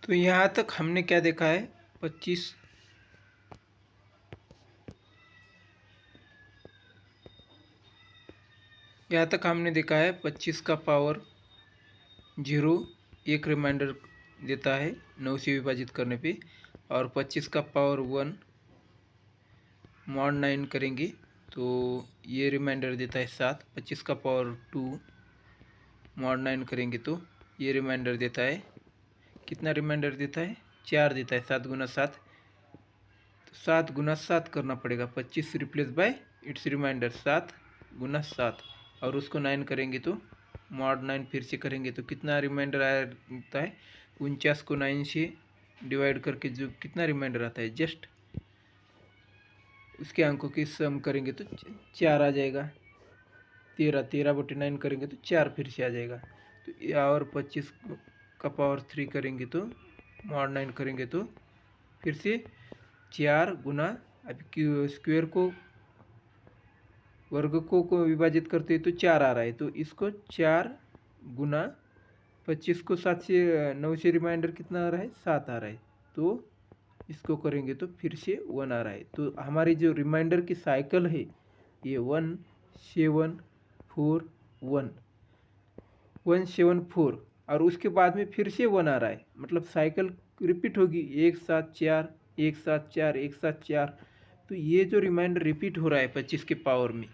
तो यहाँ तक हमने क्या देखा है 25 यहाँ तक हमने देखा है 25 का पावर 0 एक रिमाइंडर देता है 9 से विभाजित करने पे, और 25 का पावर 1 mod 9 करेंगे तो ये रिमाइंडर देता है 7। 25 का पावर 2 mod 9 करेंगे तो ये रिमाइंडर देता है, कितना रिमाइंडर देता है 4 देता है, 7 गुना 7, तो 7 गुना 7 करना पड़ेगा। 25 रिप्लेस बाय इट्स रिमाइंडर 7 गुना 7, और उसको 9 करेंगे तो mod 9 फिर से करेंगे तो कितना रिमाइंडर आता है 49 को 9 से डिवाइड करके जो कितना रिमाइंडर आता है जस्ट उसके अंकों की सम करेंगे तो 4 आ जाएगा। 13 बटे 9 करेंगे तो 4 फिर से आ जाएगा। तो और 25 का पावर 3 करेंगे तो mod 9 करेंगे तो फिर से 4 गुना, अब स्क्वायर को वर्ग को विभाजित करते हैं तो 4 आ रहा है, तो इसको 4 गुना 25 को 7 से 9 से रिमाइंडर कितना आ रहा है 7 आ रहा है, तो इसको करेंगे तो फिर से 1 आ रहा है। तो हमारी जो रिमाइंडर की साइकिल है ये 1 7 4 1 1 7 4, और उसके बाद में फिर से 1 आ रहा है, मतलब साइकिल रिपीट होगी 1 7 4 1 7 4 1 7 4। तो ये जो रिमाइंडर रिपीट हो रहा है 25 के पावर में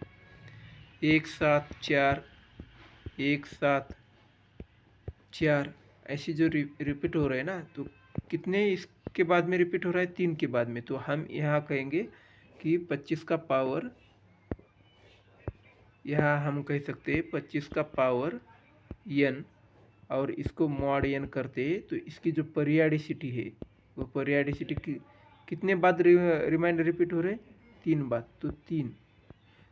1 7 4 1 7 4 ऐसे जो रिपीट हो रहा है ना, तो कितने इसके बाद में रिपीट हो रहा है 3 के बाद में, तो हम यहाँ कहेंगे कि 25 का पावर, यहाँ हम कह सकते हैं 25 का पावर n, और इसको मॉड n करते हैं तो इसकी जो पीरियडिसिटी है वो पीरियडिसिटी कितने बाद रिमाइंडर रिपीट हो रहे हैं 3 बार, तो 3।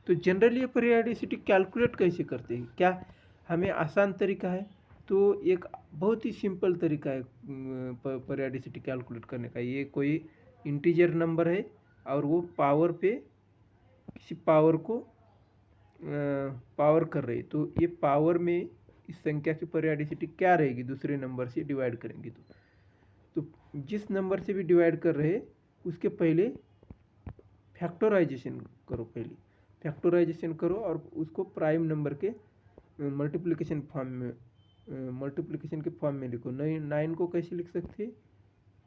तो जनरली ये पीरियडिसिटी कैलकुलेट कैसे करते हैं, क्या हमें आसान तरीका है? तो एक बहुत ही सिंपल तरीका है पीरियडिसिटी कैलकुलेट करने का। ये कोई इंटीजर नंबर है और वो पावर पे किसी पावर को पावर कर रहे, तो ये पावर में इस संख्या की पीरियडिसिटी क्या रहेगी दूसरे नंबर से डिवाइड करेंगे तो जिस नंबर से भी डिवाइड कर रहे उसके पहले फैक्टराइजेशन करो, पहले फैक्टराइजेशन करो और उसको प्राइम नंबर के मल्टीप्लिकेशन के फॉर्म में लिखो। 9 को कैसे लिख सकते हैं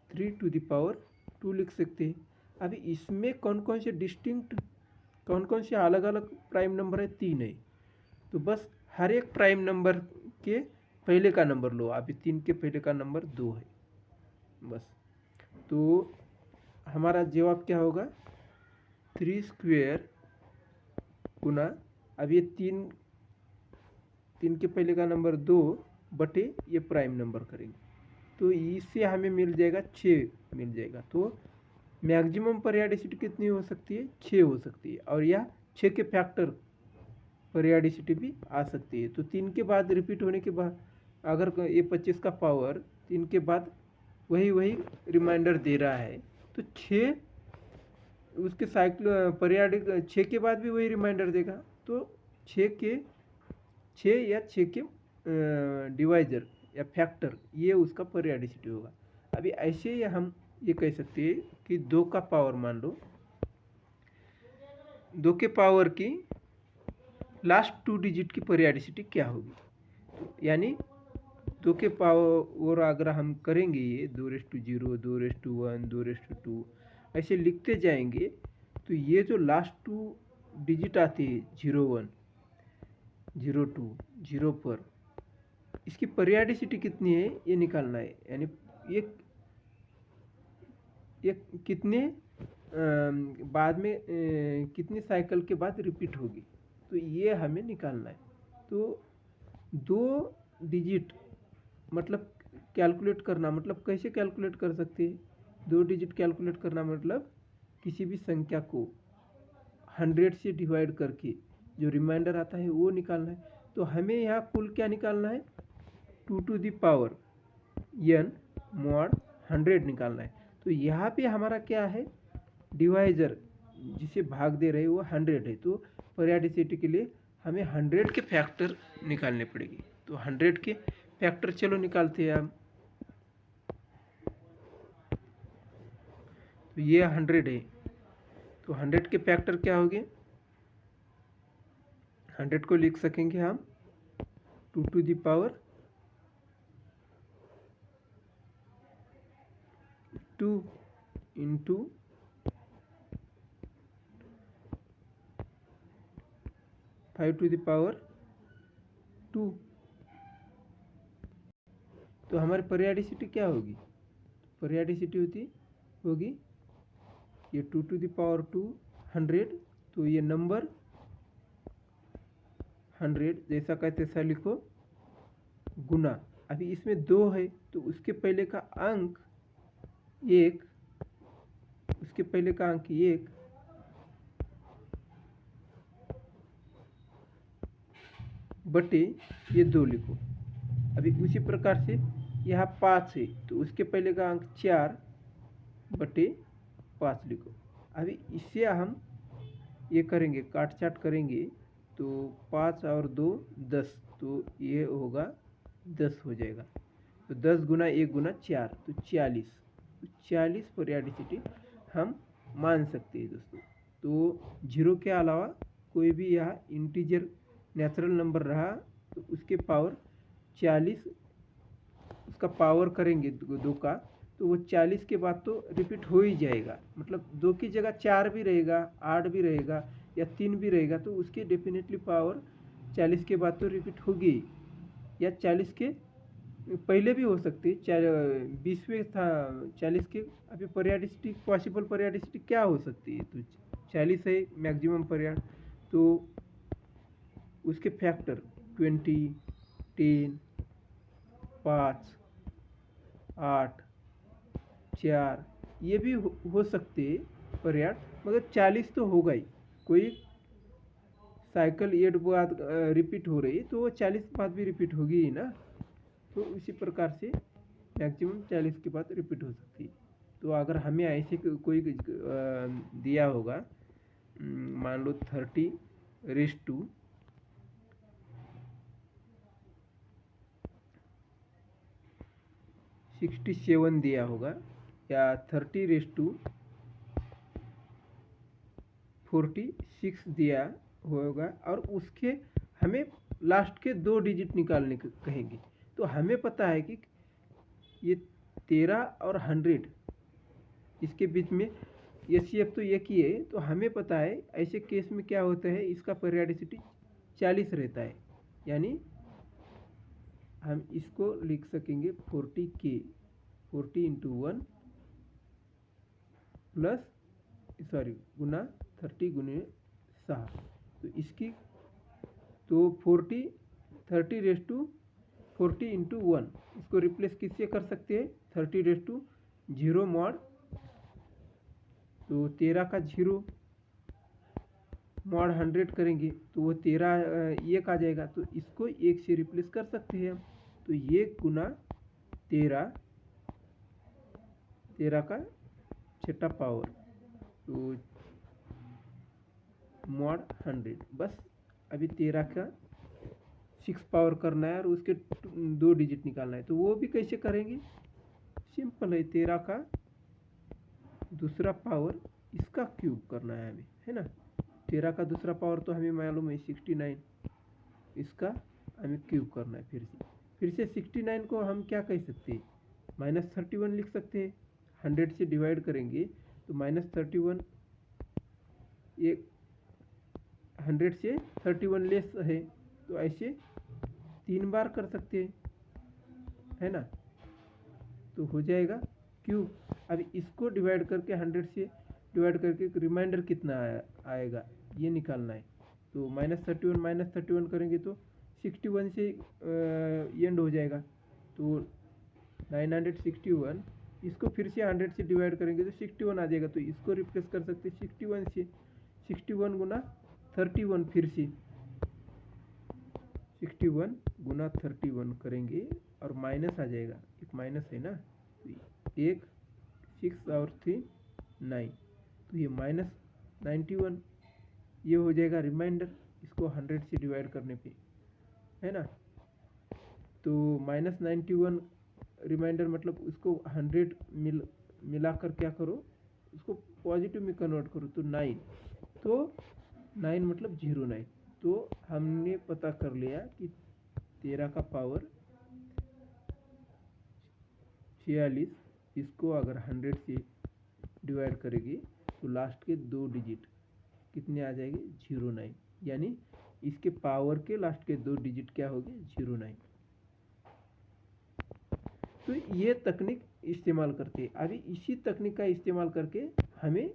3 टू द पावर 2 लिख सकते हैं। अभी इसमें कौन कौन से अलग अलग प्राइम नंबर है 3 है, तो बस हर एक प्राइम नंबर के पहले का नंबर लो। अभी 3 के पहले का नंबर 2 है बस, तो हमारा जवाब क्या होगा 3 स्क्वेयर गुना, अब ये 3 के पहले का नंबर 2 बटे ये प्राइम नंबर करेंगे तो इससे हमें मिल जाएगा 6 मिल जाएगा। तो मैक्सिमम पीरियडिसिटी कितनी हो सकती है 6 हो सकती है, और यह 6 के फैक्टर पीरियडिसिटी भी आ सकती है। तो 3 के बाद रिपीट होने के बाद अगर ये 25 का पावर 3 के बाद वही रिमाइंडर दे रहा है तो 6 उसके साइकिल पीरियडिक 6 के बाद भी वही रिमाइंडर देगा, तो 6 या 6 के डिवाइजर या फैक्टर ये उसका पीरियडिसिटी होगा। अभी ऐसे ही हम ये कह सकते हैं कि 2 का पावर मान लो, 2 के पावर की लास्ट 2 डिजिट की पीरियडिसिटी क्या होगी, यानी 2 के पावर अगर हम करेंगे ये 2⁻0 2⁻1 2⁻2 ऐसे लिखते जाएंगे तो ये जो लास्ट 2 डिजिट आती है 01 02 0 पर इसकी पीरियडिसिटी कितनी है ये निकालना है, यानी ये कितने बाद में कितने साइकिल के बाद रिपीट होगी, तो ये हमें निकालना है। तो 2 डिजिट मतलब कैलकुलेट करना, मतलब कैसे कैलकुलेट कर सकते हैं 2 डिजिट कैलकुलेट करना, मतलब किसी भी संख्या को 100 से डिवाइड करके जो रिमाइंडर आता है वो निकालना है। तो हमें यहाँ कुल क्या निकालना है 2 to the power n mod 100 निकालना है। तो यहाँ पे हमारा क्या है डिवाइजर जिसे भाग दे रहे वो 100 है, तो पीरियडिसिटी के लिए हमें 100 के फैक्टर निकालने पड़ेगी। तो 100 के फैक्टर चलो निकालते हैं हम। तो ये 100 है, तो 100 के फैक्टर क्या होंगे? 100 को लिख सकेंगे हम 2 to the power 2 into 5 to the power 2। तो हमारी पीरियडिसिटी क्या होगी? पीरियडिसिटी होगी ये 2 टू द पावर 2 100, तो ये नंबर 100 जैसा का तैसा लिखो गुना। अभी इसमें 2 है तो उसके पहले का अंक 1, उसके पहले का अंक 1 बटे ये 2 लिखो। अभी उसी प्रकार से यहाँ 5 है तो उसके पहले का अंक 4 बटे 5 लिखो। अभी इससे हम ये करेंगे, काट छाट करेंगे तो 5 और 2 10, तो ये होगा 10 हो जाएगा। तो 10 गुना 1 गुना 4 तो 40, तो 40 पीरियडिसिटी हम मान सकते हैं दोस्तों। तो 0 के अलावा कोई भी यहाँ इंटीजर नेचुरल नंबर रहा तो उसके पावर 40, उसका पावर करेंगे 2 का, तो वो 40 के बाद तो रिपीट हो ही जाएगा। मतलब 2 की जगह 4 भी रहेगा, 8 भी रहेगा या 3 भी रहेगा तो उसकी डेफिनेटली पावर 40 के बाद तो रिपीट होगी, या 40 के पहले भी हो सकती है। 20वें था 40 के। अभी पीरियडिसिटी पॉसिबल पीरियडिसिटी क्या हो सकती है? तो 40 है मैक्सिमम पीरियड, तो उसके फैक्टर 20, 10, 5, 8, 4 ये भी हो सकते हैं पीरियड, मगर 40 तो होगा ही। कोई साइकिल 8 बाद रिपीट हो रही तो वो 40 बाद भी रिपीट होगी ही ना। तो इसी प्रकार से मैक्सिमम 40 के बाद रिपीट हो सकती है। तो अगर हमें ऐसे कोई दिया होगा, मान लो 30:67 दिया होगा या 30:46 दिया होगा, और उसके हमें लास्ट के 2 डिजिट निकालने को कहेंगे। तो हमें पता है कि ये 13 और 100 इसके बीच में एचसीएफ तो एक ही है, तो हमें पता है ऐसे केस में क्या होता है, इसका पीरियडिसिटी 40 रहता है। यानी हम इसको लिख सकेंगे 40 इंटू 1 प्लस गुना 30 गुने 6। तो इसकी तो 30 इंटू 1 इसको रिप्लेस किससे कर सकते हैं? 30:0 मॉड, तो 13 का 0 मॉड 100 करेंगे तो वो 13 1 आ जाएगा, तो इसको 1 से रिप्लेस कर सकते हैं हम। तो 1 गुना 13 का 6 पावर, तो मॉड 100। बस अभी 13 का 6 पावर करना है और उसके 2 डिजिट निकालना है। तो वो भी कैसे करेंगे? सिंपल है, 13 का दूसरा पावर इसका क्यूब करना है हमें, है ना। 13 का दूसरा पावर तो हमें मालूम है 69, इसका हमें क्यूब करना है। फिर से 69 को हम क्या कह सकते हैं? -31 लिख सकते हैं। 100 से डिवाइड करेंगे तो -31, ये 100 से 31 लेस है, तो ऐसे 3 बार कर सकते हैं, है ना। तो हो जाएगा क्यूब। अब इसको डिवाइड करके 100 से डिवाइड करके रिमाइंडर कितना आएगा ये निकालना है। तो -31 करेंगे तो 61 से एंड हो जाएगा, तो 961। इसको फिर से 100 से डिवाइड करेंगे तो 61 आ जाएगा, तो इसको रिप्लेस कर सकते हैं 61 से। 61 गुना 31, फिर से 61 गुना 31 करेंगे और माइनस आ जाएगा, एक माइनस है ना, तो 1 6 और 3 9, तो ये -91 ये हो जाएगा रिमाइंडर, इसको 100 से डिवाइड करने पे, है ना। तो -91 रिमाइंडर मतलब उसको 100 मिलाकर क्या करो, उसको पॉजिटिव में कन्वर्ट करो तो 9, तो 9 मतलब 09। तो हमने पता कर लिया कि 13 का पावर 46, इसको अगर 100 से डिवाइड करेगी तो लास्ट के 2 डिजिट कितने आ जाएंगे 09, यानी इसके पावर के लास्ट के 2 डिजिट क्या होंगे 09। तो ये तकनीक इस्तेमाल करते हैं। अभी इसी तकनीक का इस्तेमाल करके हमें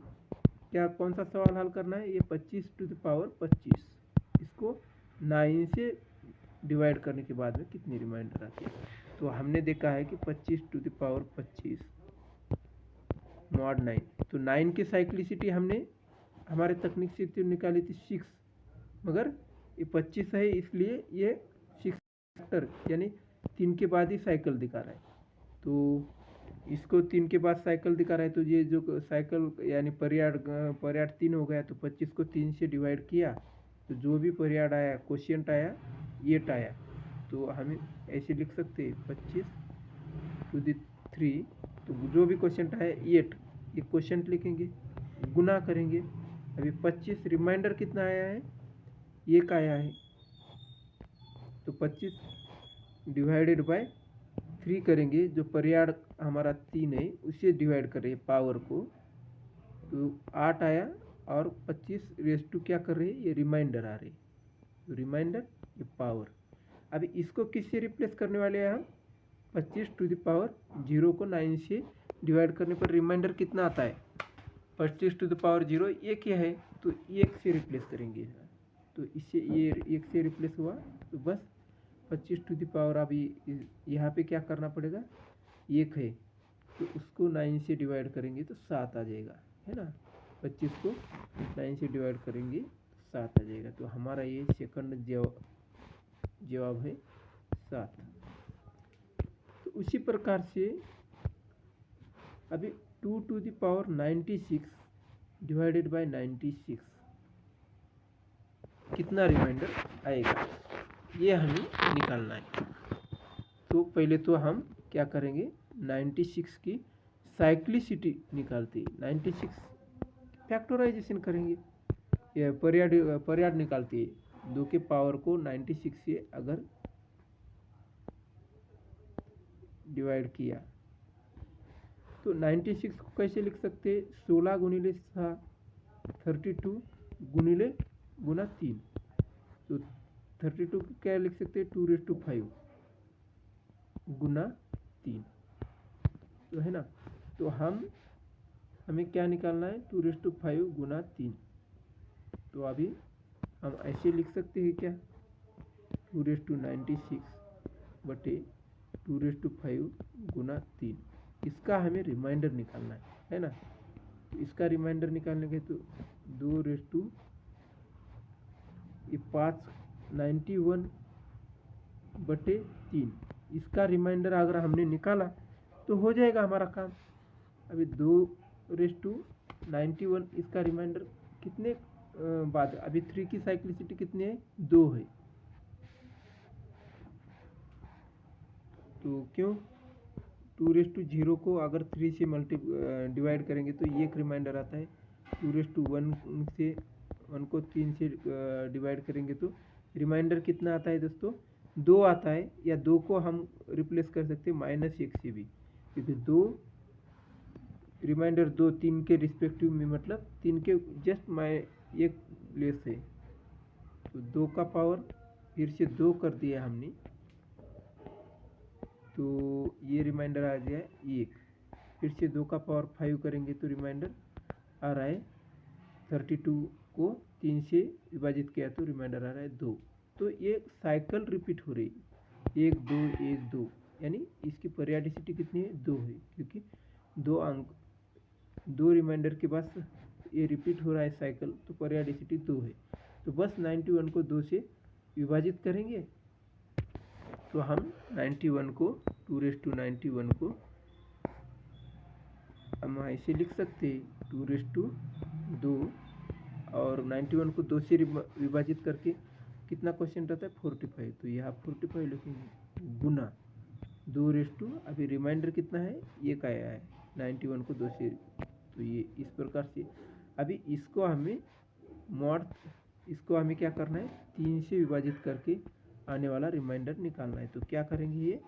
क्या कौन सा सवाल हल करना है, ये 25⁻25 इसको 9 से डिवाइड करने के बाद में कितनी रिमाइंडर आती है। तो हमने देखा है कि 25⁻25 mod 9, तो 9 की साइक्लिसिटी हमने हमारे तकनीक से तो निकाली थी 6, मगर ये 25 है इसलिए ये 6 फैक्टर यानी 3 के बाद ही साइकिल दिखा रहा है। तो इसको 3 के बाद साइकिल दिखा रहा है, तो ये जो साइकिल यानी परियाड 3 हो गया, तो 25 को 3 से डिवाइड किया तो जो भी परियाड आया क्वोशिएंट आया 8 आया। तो हम ऐसे लिख सकते हैं 25⁻3, तो जो भी क्वोशिएंट आया 8, ये क्वोशिएंट लिखेंगे, गुना करेंगे। अभी 25 रिमाइंडर कितना आया है 1 आया है, तो 25 डिवाइडेड बाय 3 करेंगे, जो परियाड हमारा 3 है उसे डिवाइड करें पावर को, तो 8 आया, और 25 क्या कर रहे हैं ये रिमाइंडर आ रही, तो रिमाइंडर ये पावर। अभी इसको किससे रिप्लेस करने वाले हैं हम, 25⁻0 को 9 से डिवाइड करने पर रिमाइंडर कितना आता है 25⁻0 1 ही है, तो 1 से रिप्लेस करेंगे। तो इससे ये 1 से रिप्लेस हुआ, तो बस 25 अभी यहाँ पे क्या करना पड़ेगा 1 है, तो उसको 9 से डिवाइड करेंगे तो 7 आ जाएगा, है ना। 25 को 9 से डिवाइड करेंगे तो 7 आ जाएगा, तो हमारा ये सेकंड जवाब है 7। तो उसी प्रकार से अभी 2⁻96 डिवाइडेड बाय 96 कितना रिमाइंडर आएगा, ये हमें निकालना है। तो पहले तो हम क्या करेंगे 96 की साइक्लिसिटी निकालते, 96 फैक्टराइजेशन करेंगे, ये परियाड निकालती है, 2 के पावर को 96 से अगर डिवाइड किया तो 96 को कैसे लिख सकते हैं, 16 गुणिले 6 32 गुना 3, तो 32 को क्या लिख सकते हैं 2⁵ गुना 3, तो है ना। तो हमें क्या निकालना है 2⁵ गुना 3, तो अभी हम ऐसे लिख सकते हैं क्या 2⁻96 बटे 2⁵ गुना 3, इसका हमें रिमाइंडर निकालना है ना। तो इसका रिमाइंडर निकालने के तो 591 बटे 3, इसका रिमाइंडर अगर हमने निकाला तो हो जाएगा हमारा काम। अभी 2⁻91 इसका रिमाइंडर कितने बाद, अभी 3 की साइक्लिसिटी कितनी है 2 है, तो क्यों 2⁻0 को अगर 3 से डिवाइड करेंगे तो 1 रिमाइंडर आता है, 2⁻1 से 1 को 3 से डिवाइड करेंगे तो रिमाइंडर कितना आता है दोस्तों 2 आता है, या 2 को हम रिप्लेस कर सकते हैं -1 से भी, क्योंकि 2 रिमाइंडर 2 3 के रिस्पेक्टिव में, मतलब 3 के जस्ट 1 लेस है, तो 2 का पावर फिर से 2 कर दिया हमने, तो ये रिमाइंडर आ गया 1, फिर से 2 का पावर 5 करेंगे तो रिमाइंडर आ रहा है 32 को 3 से विभाजित किया तो रिमाइंडर आ रहा है 2। तो ये साइकिल रिपीट हो रही 1 2 1 2, यानी इसकी परियाडिसिटी कितनी है 2 है, क्योंकि 2 रिमाइंडर के बाद ये रिपीट हो रहा है साइकिल, तो परियाडिसिटी 2 है। तो बस 91 को 2 से विभाजित करेंगे, तो हम 91 को 2⁻91 को हम ऐसे लिख सकते हैं 2⁻2, और 91 को 2 से विभाजित करके कितना क्वेश्चन रहता है 45, तो यहाँ 45 लिखेंगे गुना 2⁻, अभी रिमाइंडर कितना है 1 आया है, 91 को 2 से तो ये इस प्रकार से। अभी इसको हमें क्या करना है, 3 से विभाजित करके आने वाला रिमाइंडर निकालना है। तो क्या करेंगे, ये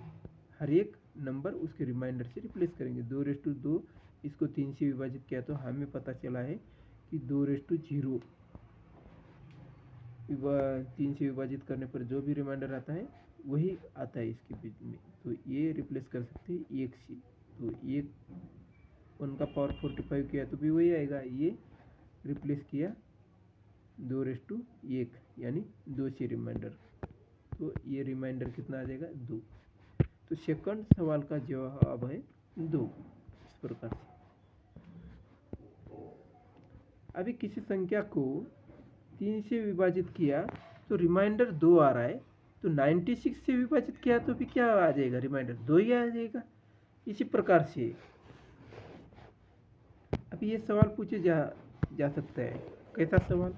हर एक नंबर उसके रिमाइंडर से रिप्लेस करेंगे। 2/2 इसको 3 से विभाजित किया तो हमें पता चला है कि 2/0 3 से विभाजित करने पर जो भी रिमाइंडर आता है वही आता है इसके बीच में। तो ये रिप्लेस कर सकते हैं 1 से। तो 1 का पावर 45 किया तो भी वही आएगा। ये रिप्लेस किया 2/1 यानी 2 से रिमाइंडर, तो ये रिमाइंडर कितना आ जाएगा, 2। तो सेकंड सवाल का जवाब है 2, इस प्रकार से। अभी किसी संख्या को 3 से विभाजित किया तो रिमाइंडर 2 आ रहा है, तो 96 से विभाजित किया तो भी क्या आ जाएगा, रिमाइंडर 2 ही आ जाएगा। इसी प्रकार से अब ये सवाल पूछे जा सकता है। कैसा सवाल,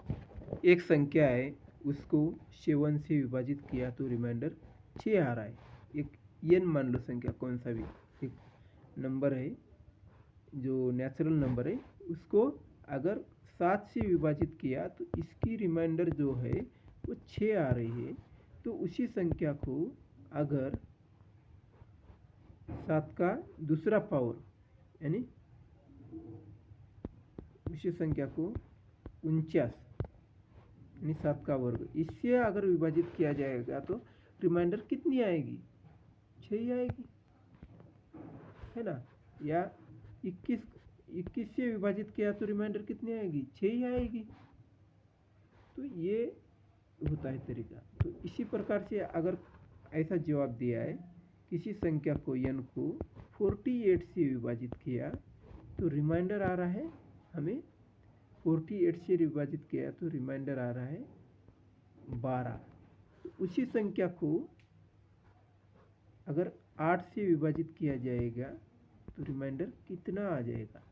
एक संख्या है उसको 7 से विभाजित किया तो रिमाइंडर 6 आ रहा है। एक n मान लो संख्या, कौन सा भी एक नंबर है जो नेचुरल नंबर है, उसको अगर 7 से विभाजित किया तो इसकी रिमाइंडर जो है वो 6 आ रही है। तो उसी संख्या को अगर 7 का दूसरा पावर यानी उसी संख्या को 49 यानी 7 का वर्ग, इससे अगर विभाजित किया जाएगा तो रिमाइंडर कितनी आएगी, 6 ही आएगी, है ना। या 21 से विभाजित किया तो रिमाइंडर कितनी आएगी, 6 ही आएगी। तो ये होता है तरीका। तो इसी प्रकार से अगर ऐसा जवाब दिया है, किसी संख्या को n को 48 से विभाजित किया तो रिमाइंडर आ रहा है हमें 48 से विभाजित किया तो रिमाइंडर आ रहा है 12। तो उसी संख्या को अगर 8 से विभाजित किया जाएगा तो रिमाइंडर कितना आ जाएगा,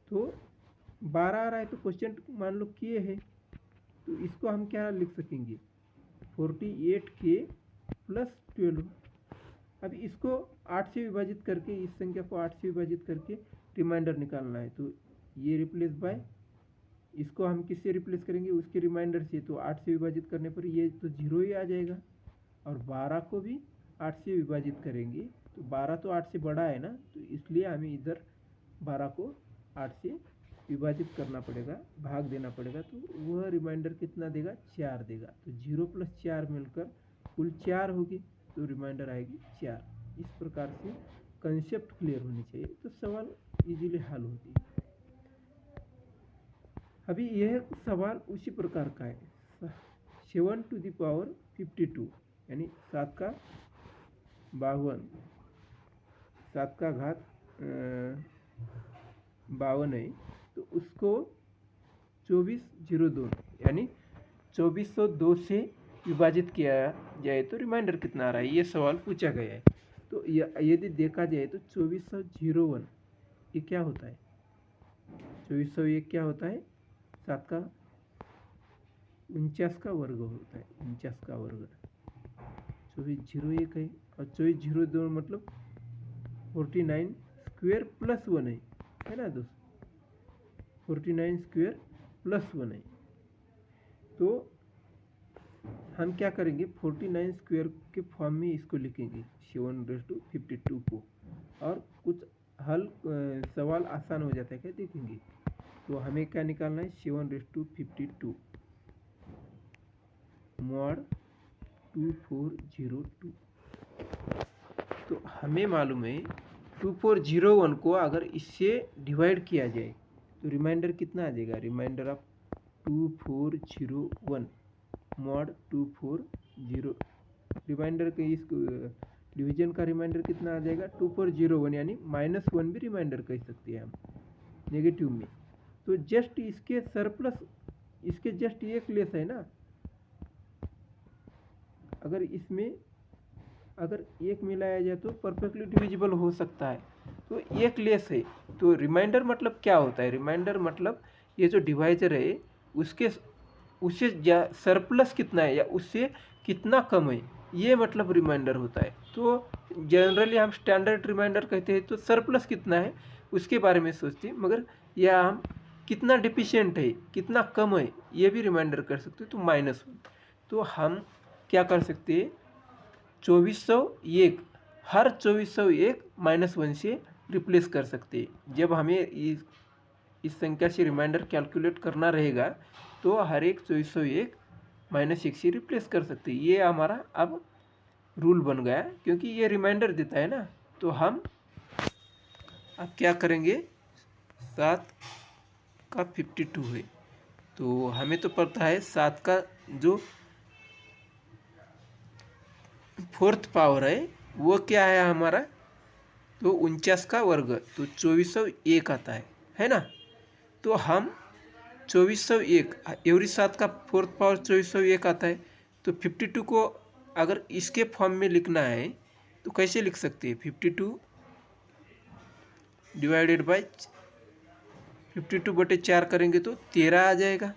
तो 12 आ रहा है। तो क्वेश्चन मान लो किए है, तो इसको हम क्या लिख सकेंगे, 48 के प्लस 12। अब इसको 8 से विभाजित करके, इस संख्या को 8 से विभाजित करके रिमाइंडर निकालना है। तो ये रिप्लेस बाय, इसको हम किससे रिप्लेस करेंगे, उसके रिमाइंडर से। तो 8 से विभाजित करने पर ये तो 0 ही आ जाएगा। और 12 को भी 8 से विभाजित करेंगे तो 12 तो 8 से बड़ा है ना, तो इसलिए हमें इधर 12 को 8 से विभाजित करना पड़ेगा, भाग देना पड़ेगा। तो वह रिमाइंडर कितना देगा, 4 देगा। तो 0 + 4 मिलकर कुल 4 होगी, तो रिमाइंडर आएगी 4। इस प्रकार से कंसेप्ट क्लियर होनी चाहिए, तो सवाल इजीली हल होती है। अभी यह सवाल उसी प्रकार का है, 7 to the power 52 यानी 7 का 52, 7 का घात 52 है। तो उसको 2402 यानी 2402 से विभाजित किया जाए तो रिमाइंडर कितना आ रहा है, ये सवाल पूछा गया है। तो यदि देखा जाए तो 2401 ये क्या होता है, 2401 क्या होता है, 7 का 49 का वर्ग होता है, 49 का वर्ग। 2401 है और 2402 मतलब 49 स्क्वायर प्लस 1 है ना दोस्त, 49 स्क्वायर प्लस 1 है। तो हम क्या करेंगे, 49 स्क्वायर के फॉर्म में इसको लिखेंगे 7/52 को, और कुछ हल सवाल आसान हो जाता है क्या देखेंगे। तो हमें क्या निकालना है, 7/52 mod 2402। तो हमें मालूम है 2401 को अगर इससे डिवाइड किया जाए तो रिमाइंडर कितना आ जाएगा, रिमाइंडर ऑफ 2401 mod 240, रिमाइंडर के इस डिवीजन का रिमाइंडर कितना आ जाएगा, 2401 यानी -1 भी रिमाइंडर कह सकते हैं हम नेगेटिव में। तो जस्ट इसके सरप्लस, इसके जस्ट एक लेस है ना, अगर इसमें अगर एक मिलाया जाए तो परफेक्टली डिविजिबल हो सकता है। तो एक लेस है, तो रिमाइंडर मतलब क्या होता है, रिमाइंडर मतलब ये जो डिवाइजर है उससे सरप्लस कितना है या उससे कितना कम है, ये मतलब रिमाइंडर होता है। तो जनरली हम स्टैंडर्ड रिमाइंडर कहते हैं तो सरप्लस कितना है उसके बारे में सोचते हैं, मगर या हम कितना डिफिशिएंट है, कितना कम है, ये भी रिमाइंडर कर सकते हैं। तो -1, तो हम क्या कर सकते हैं, 2401, हर 2401 -1 से रिप्लेस कर सकते हैं। जब हमें इस संख्या से रिमाइंडर कैलकुलेट करना रहेगा तो हर एक 2401 -1 से रिप्लेस कर सकते हैं। ये हमारा अब रूल बन गया, क्योंकि ये रिमाइंडर देता है ना। तो हम अब क्या करेंगे, 7 का 52 है, तो हमें तो पता है 7 का जो फोर्थ पावर है वो क्या है हमारा, तो 49 का वर्ग, तो 2401 आता है ना। तो हम 2401, एवरी 7 का फोर्थ पावर 2401 आता है। तो 52 को अगर इसके फॉर्म में लिखना है तो कैसे लिख सकते हैं, 52 डिवाइडेड बाय 52/4 करेंगे तो 13 आ जाएगा।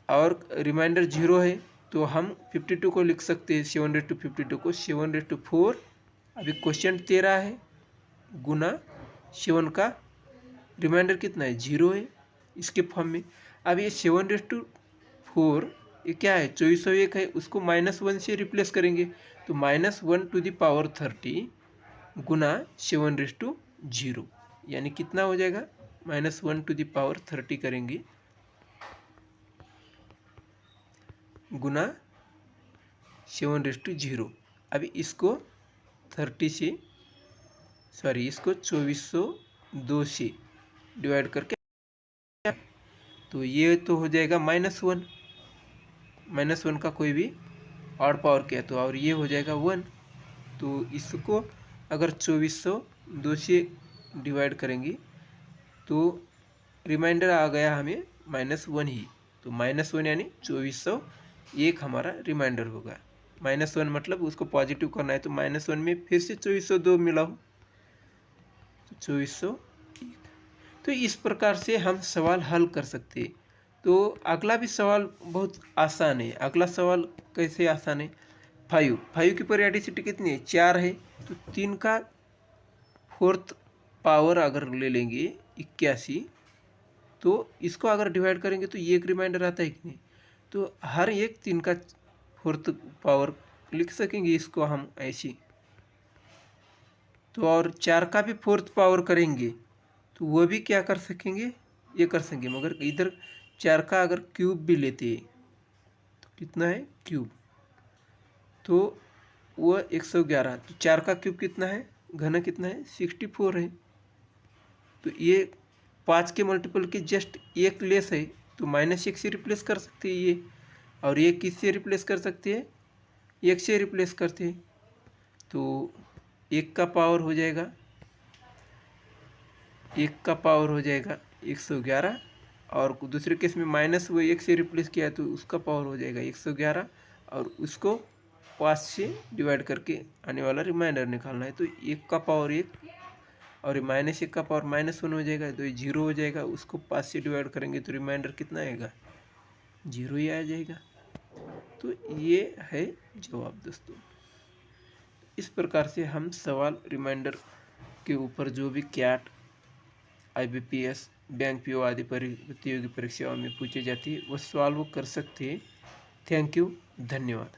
और रिमाइंडर 0 है तो हम 52 को लिख सकते हैं, 7/52 को 7/4। अभी क्वेश्चन 13 है, गुना 7 का रिमाइंडर कितना है, 0 है इसके फॉर्म में। अब ये 7/4 ये क्या है, 2401 है, उसको -1 से रिप्लेस करेंगे। तो -1⁻30 गुना 7/0, यानी कितना हो जाएगा, -1⁻30 करेंगे गुना 7/0। अभी इसको 2402 से डिवाइड करके, तो ये तो हो जाएगा -1 का कोई भी ऑड पावर क्या तो, और ये हो जाएगा 1। तो इसको अगर 2402 से डिवाइड करेंगे तो रिमाइंडर आ गया हमें -1 ही। तो -1 यानी 2401 हमारा रिमाइंडर होगा। -1 मतलब उसको पॉजिटिव करना है, तो -1 में फिर से 2402 मिला हो, तो 2401। तो इस प्रकार से हम सवाल हल कर सकते हैं। तो अगला भी सवाल बहुत आसान है। अगला सवाल कैसे आसान है, 5 की पीरियोडिसिटी कितनी है, 4 है। तो 3 का फोर्थ पावर अगर ले लेंगे 81, तो इसको अगर डिवाइड करेंगे तो ये एक रिमाइंडर आता है कि नहीं। तो हर एक 3 का फोर्थ पावर लिख सकेंगे इसको हम ऐसे। तो और 4 का भी फोर्थ पावर करेंगे तो वो भी क्या कर सकेंगे, ये कर सकेंगे, मगर इधर 4 का अगर क्यूब भी लेते हैं तो कितना है क्यूब, तो वो 111। तो 4 का क्यूब कितना है, घन कितना है, 64 है। तो ये 5 के मल्टीपल के जस्ट एक लेस है, तो -1 से रिप्लेस कर सकते हैं ये। और ये किससे रिप्लेस कर सकते हैं, 1 से रिप्लेस करते हैं। तो 1 का पावर हो जाएगा, 111। और दूसरे केस में माइनस वो 1 से रिप्लेस किया तो उसका पावर हो जाएगा 111, और उसको 5 से डिवाइड करके आने वाला रिमाइंडर निकालना है। तो 1 का पावर 1 और -1 का पावर -1 हो जाएगा, तो ये 0 हो जाएगा। उसको 5 से डिवाइड करेंगे तो रिमाइंडर कितना आएगा, 0 ही आ जाएगा। तो ये है जवाब दोस्तों। इस प्रकार से हम सवाल रिमाइंडर के ऊपर जो भी कैट, IBPS, बैंक पीओ आदि प्रतियोगी परीक्षाओं में पूछे जाती है वो सवाल वो कर सकते हैं। थैंक यू, धन्यवाद।